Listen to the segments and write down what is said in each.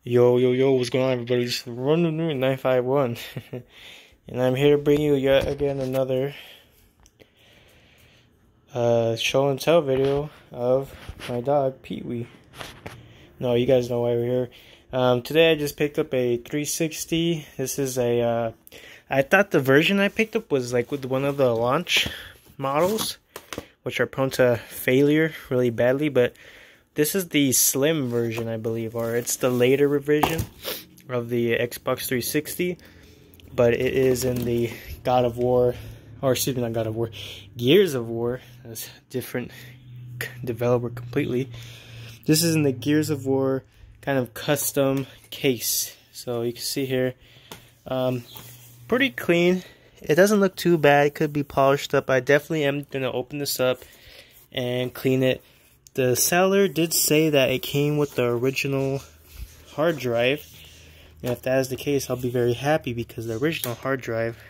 Yo, what's going on, everybody? It's Running 951, and I'm here to bring you yet again another show and tell video of my dog, Pee-wee. No, you guys know why we're here. Today I just picked up a 360. This is a, I thought the version I picked up was like with one of the launch models, which are prone to failure really badly, but this is the slim version, I believe, or it's the later revision of the Xbox 360, but it is in the God of War, or excuse me, not God of War, Gears of War. That's a different developer completely. This is in the Gears of War kind of custom case. So you can see here, pretty clean. It doesn't look too bad. It could be polished up. I definitely am going to open this up and clean it. The seller did say that it came with the original hard drive, and if that is the case, I'll be very happy because the original hard drive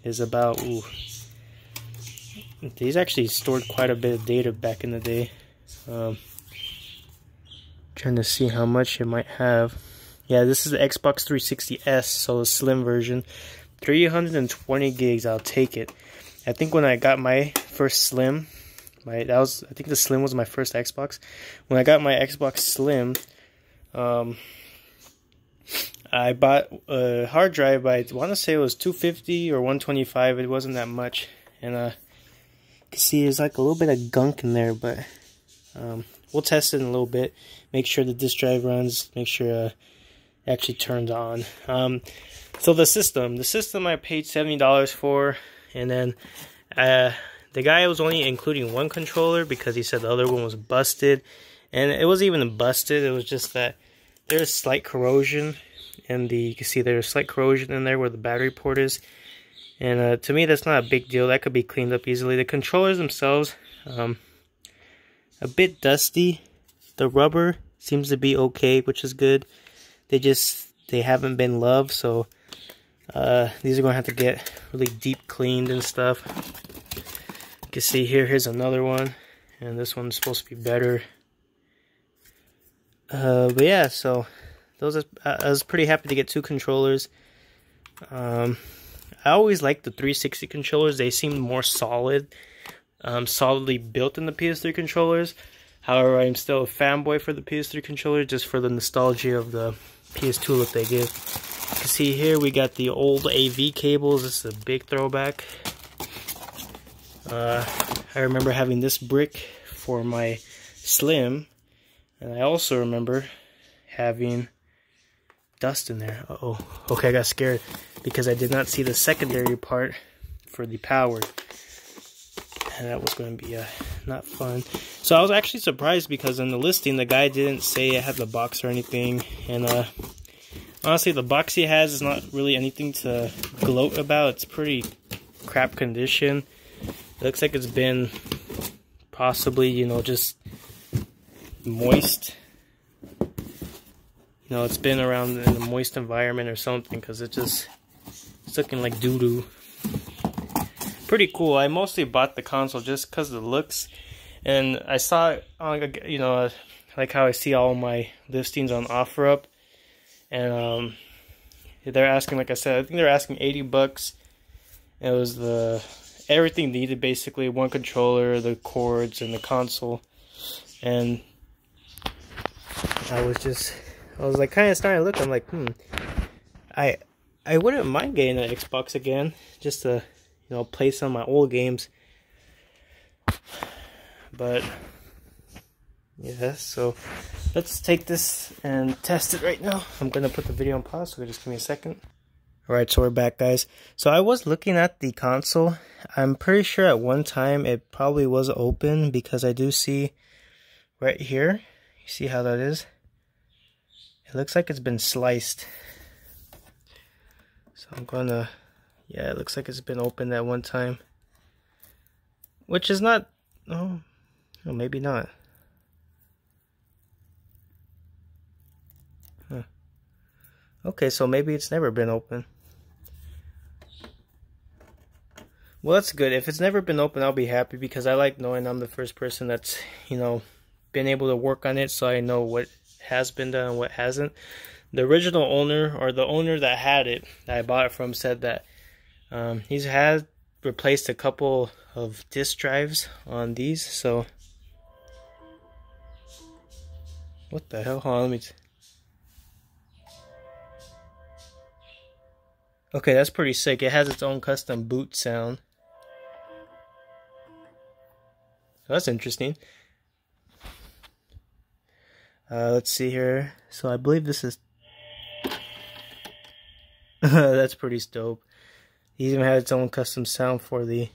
is about, these actually stored quite a bit of data back in the day. Trying to see how much it might have. Yeah, this is the Xbox 360S, so a slim version. 320 gigs, I'll take it. I think when I got my first slim, I think the Slim was my first Xbox. When I got my Xbox Slim, I bought a hard drive. I want to say it was 250 or 125. It wasn't that much, and you can see there's like a little bit of gunk in there, but we'll test it in a little bit. Make sure the disk drive runs. Make sure it actually turns on. So the system I paid $70 for, and then the guy was only including one controller because he said the other one was busted. And it wasn't even busted, it was just that there's slight corrosion. And you can see there's slight corrosion in there where the battery port is. And to me, that's not a big deal. That could be cleaned up easily. The controllers themselves, a bit dusty. The rubber seems to be okay, which is good. They haven't been loved, so these are going to have to get really deep cleaned and stuff. You can see here's another one, and this one's supposed to be better. But yeah, so I was pretty happy to get two controllers. I always liked the 360 controllers. They seemed more solid, solidly built than the PS3 controllers. However, I'm still a fanboy for the PS3 controller, just for the nostalgia of the PS2 look they give. You can see here we got the old AV cables. This is a big throwback. I remember having this brick for my Slim, and I also remember having dust in there. Uh-oh. Okay, I got scared because I did not see the secondary part for the power, and that was going to be not fun. So I was actually surprised because in the listing, the guy didn't say it had the box or anything, and honestly, the box he has is not really anything to gloat about. It's pretty crap condition. It looks like it's been possibly, just moist. It's been around in a moist environment or something, because it's looking like doo-doo. Pretty cool. I mostly bought the console just because of the looks. And I saw, like how I see all my listings on OfferUp. And they're asking, like I said, I think they're asking $80. It was everything needed, basically, one controller, the cords, and the console. And I was like kind of starting to look. I'm like, I wouldn't mind getting an Xbox again, just to play some of my old games. But yeah, so let's take this and test it right now. I'm gonna put the video on pause, so just give me a second. Alright, so we're back, guys. So I was looking at the console. I'm pretty sure at one time it probably was open, because I do see right here, you see how that is? It looks like it's been sliced. So I'm gonna, yeah, it looks like it's been opened at one time. Which is not, oh, maybe not. Huh. Okay, so maybe it's never been open. Well, that's good. If it's never been open, I'll be happy, because I like knowing I'm the first person that's, been able to work on it, so I know what has been done and what hasn't. The original owner, or the owner that had it, that I bought it from, said that he's had replaced a couple of disk drives on these. So what the hell? Hold on, let me. Okay, that's pretty sick. It has its own custom boot sound. That's interesting. Let's see here. So I believe this is. That's pretty dope. He even had its own custom sound for the.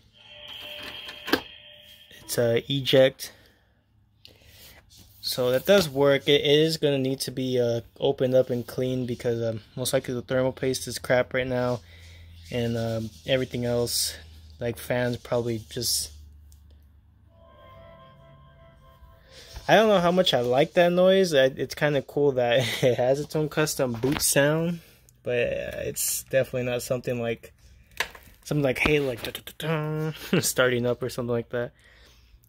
It's eject. So that does work. It is going to need to be opened up and cleaned, because most likely the thermal paste is crap right now, and everything else, like fans, probably just. I don't know how much I like that noise. It's kind of cool that it has its own custom boot sound, but it's definitely not something like hey, like starting up or something like that.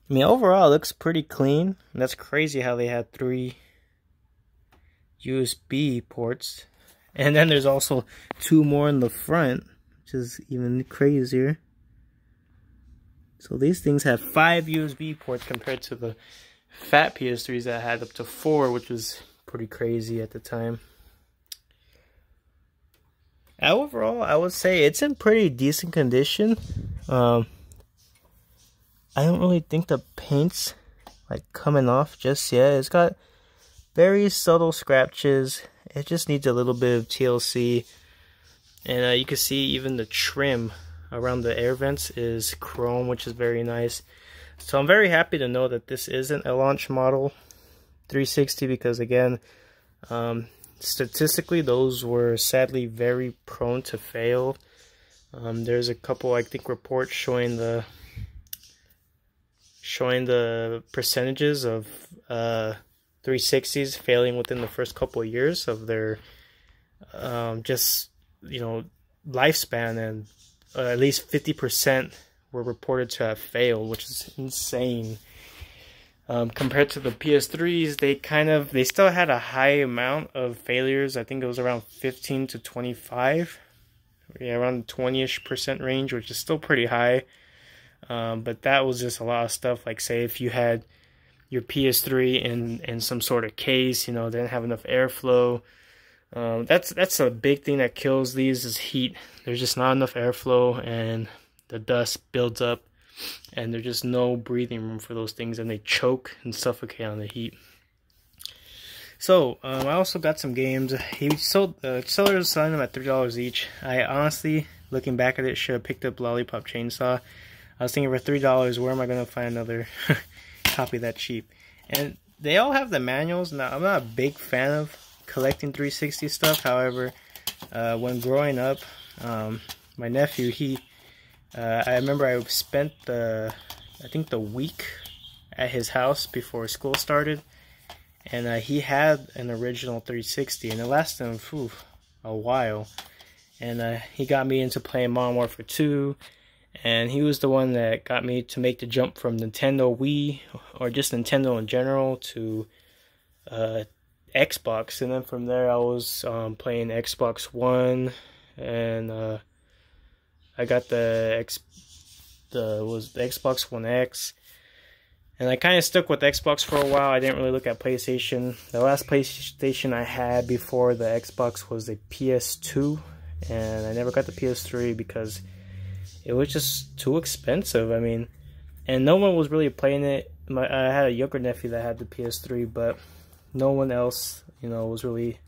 I mean, overall, it looks pretty clean. And that's crazy how they had 3 USB ports. And then there's also 2 more in the front, which is even crazier. So these things have 5 USB ports compared to the fat PS3s that had up to 4, which was pretty crazy at the time. Overall, I would say it's in pretty decent condition. I don't really think the paint's like coming off just yet. It's got very subtle scratches. It just needs a little bit of TLC. And you can see even the trim around the air vents is chrome, which is very nice. So I'm very happy to know that this isn't a launch model 360, because again, statistically those were sadly very prone to fail. There's a couple, I think, reports showing the percentages of 360s failing within the first couple of years of their just, you know, lifespan, and at least 50% were reported to have failed, which is insane. Compared to the PS3s, they still had a high amount of failures. I think it was around 15 to 25, yeah, around the 20-ish% range, which is still pretty high. But that was just a lot of stuff, like say if you had your PS3 in some sort of case, you know, didn't have enough airflow. That's a big thing that kills these, is heat. There's just not enough airflow, and the dust builds up, and there's just no breathing room for those things, and they choke and suffocate on the heat. So I also got some games. He sold the seller was selling them at $3 each. I honestly, looking back at it, should have picked up Lollipop Chainsaw. I was thinking, for $3, where am I going to find another copy that cheap? And they all have the manuals. Now, I'm not a big fan of collecting 360 stuff. However, when growing up, my nephew, I remember I spent I think the week at his house before school started, and he had an original 360, and it lasted him a while. And he got me into playing Modern Warfare 2. And he was the one that got me to make the jump from Nintendo Wii, or just Nintendo in general, to Xbox. And then from there I was playing Xbox One, and I got the Xbox One X. And I kind of stuck with Xbox for a while. I didn't really look at PlayStation. The last PlayStation I had before the Xbox was the PS2. And I never got the PS3 because it was just too expensive. I mean, and no one was really playing it. I had a younger nephew that had the PS3, but no one else, you know, was really,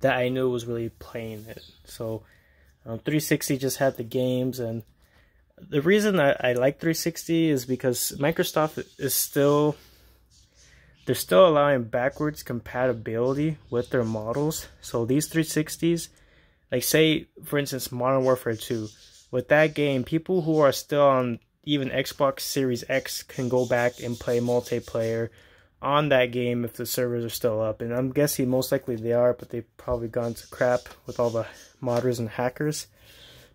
that I knew was really playing it. So 360 just had the games, and the reason I like 360 is because Microsoft is still, they're still allowing backwards compatibility with their models. So these 360s, like say for instance Modern Warfare 2, with that game, people who are still on even Xbox Series X can go back and play multiplayer on that game if the servers are still up. And I'm guessing most likely they are, but they've probably gone to crap with all the modders and hackers.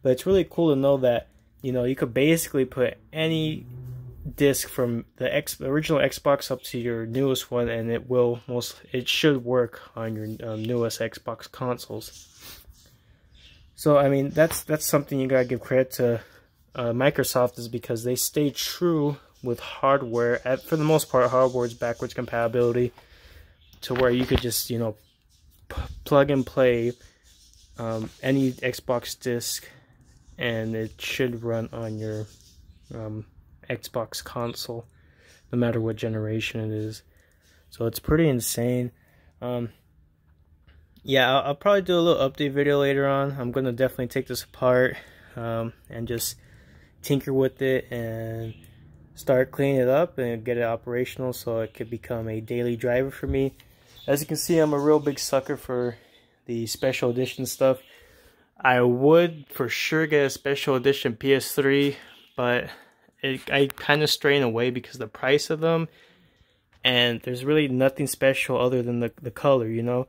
But it's really cool to know that, you know, you could basically put any disc from the original Xbox up to your newest one, and it should work on your newest Xbox consoles. So I mean, that's something you gotta give credit to Microsoft, is because they stay true with hardware. For the most part, hardware's backwards compatibility, to where you could just, you know, plug and play any Xbox disc, and it should run on your Xbox console, no matter what generation it is. So it's pretty insane. Yeah, I'll probably do a little update video later on. I'm gonna definitely take this apart and just tinker with it and start cleaning it up and get it operational, so it could become a daily driver for me. As you can see, I'm a real big sucker for the special edition stuff. I would for sure get a special edition PS3, but I kind of strain away because of the price of them, and there's really nothing special other than the color, you know.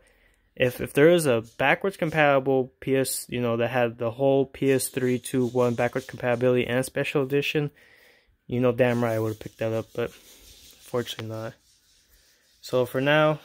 If there is a backwards compatible PS, you know, that had the whole PS3 2.1 backwards compatibility and special edition, you know damn right I would have picked that up, but fortunately not. So for now,